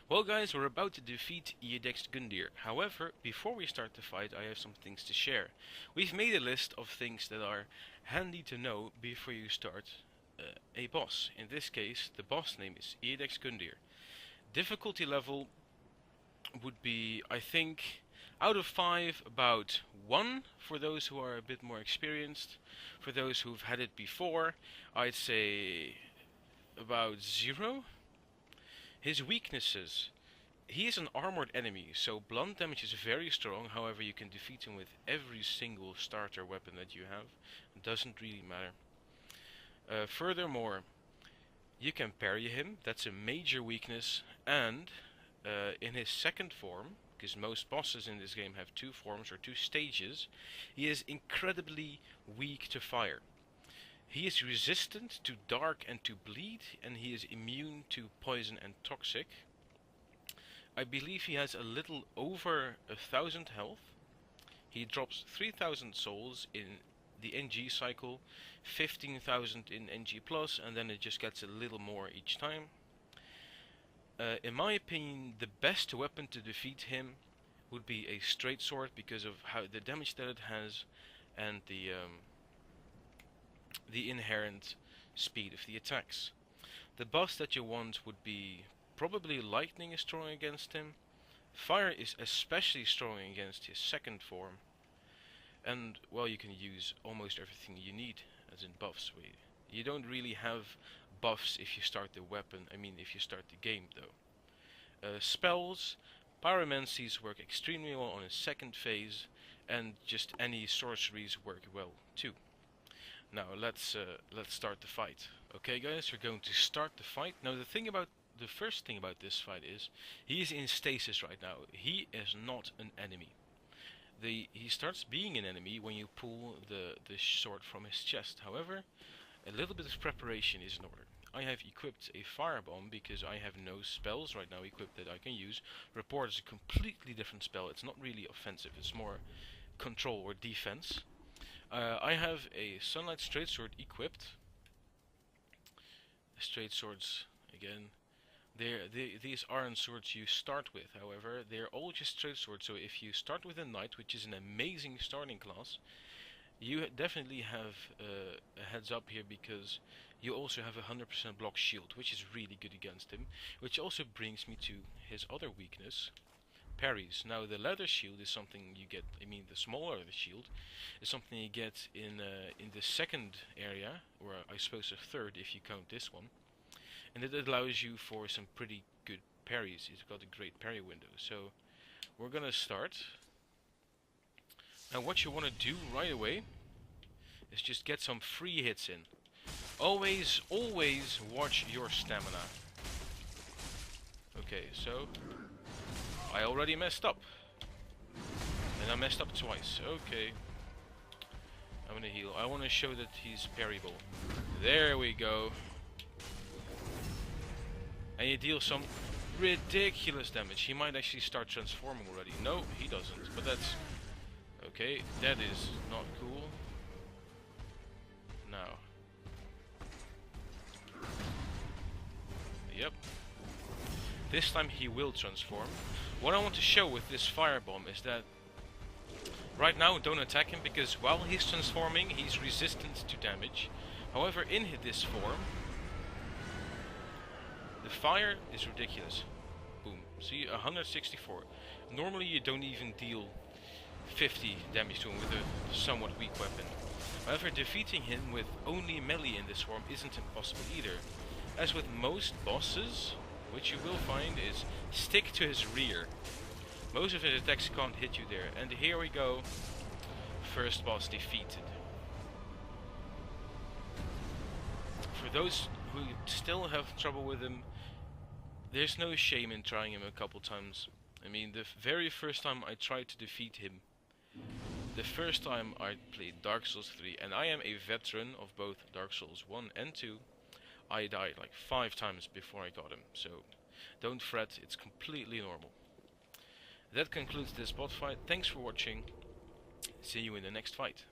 Well guys, we're about to defeat Iudex Gundyr. However, before we start the fight, I have some things to share. We've made a list of things that are handy to know before you start a boss. In this case, the boss name is Iudex Gundyr. Difficulty level would be, I think, out of 5, about 1 for those who are a bit more experienced. For those who've had it before, I'd say about 0. His weaknesses. He is an armored enemy, so blunt damage is very strong. However, you can defeat him with every single starter weapon that you have. It doesn't really matter. Furthermore, you can parry him. That's a major weakness. And in his second form, because most bosses in this game have 2 forms or 2 stages, he is incredibly weak to fire. He is resistant to dark and to bleed, and he is immune to poison and toxic. I believe he has a little over 1000 health. He drops 3000 souls in the NG cycle, 15,000 in NG plus, and then it just gets a little more each time. In my opinion, the best weapon to defeat him would be a straight sword because of how the damage that it has and the inherent speed of the attacks. The boss that you want would be probably lightning is strong against him. Fire is especially strong against his second form. And well, you can use almost everything you need as in buffs. You don't really have buffs if you start the weapon, if you start the game though. Spells, pyromancies work extremely well on his second phase, and just any sorceries work well too. Now let's start the fight. Okay guys, we're going to start the fight. Now the first thing about this fight is he is in stasis right now. He is not an enemy. He starts being an enemy when you pull the sword from his chest. However, a little bit of preparation is in order. I have equipped a firebomb because I have no spells right now equipped that I can use. Report is a completely different spell. It's not really offensive, it's more control or defense. I have a Sunlight Straight Sword equipped. Straight Swords, again, these aren't swords you start with, however, they're all just straight swords, so if you start with a Knight, which is an amazing starting class, you definitely have a heads up here because you also have a 100% block shield, which is really good against him, which also brings me to his other weakness. Parries. Now the leather shield is something you get, the smaller the shield is something you get in the second area, or I suppose a third if you count this one, and it allows you for some pretty good parries. It's got a great parry window. So we're gonna start. Now what you want to do right away is just get some free hits in. Always watch your stamina. Okay, so I already messed up. And I messed up twice. Okay. I'm gonna heal. I want to show that he's parryable. There we go. And he deals some ridiculous damage. He might actually start transforming already. No, he doesn't. But that's... okay, that is not cool. Now. Yep. This time he will transform. What I want to show with this firebomb is that right now don't attack him because while he's transforming he's resistant to damage. However, in this form the fire is ridiculous. Boom. See, 164. Normally you don't even deal 50 damage to him with a somewhat weak weapon. However, defeating him with only melee in this form isn't impossible either. As with most bosses, which you will find is stick to his rear. Most of his attacks can't hit you there. And here we go. First boss defeated. For those who still have trouble with him, there's no shame in trying him a couple times. The very first time I tried to defeat him, the first time I played Dark Souls 3, and I am a veteran of both Dark Souls 1 and 2, I died like 5 times before I got him, so don't fret, it's completely normal. That concludes this bot fight. Thanks for watching. See you in the next fight.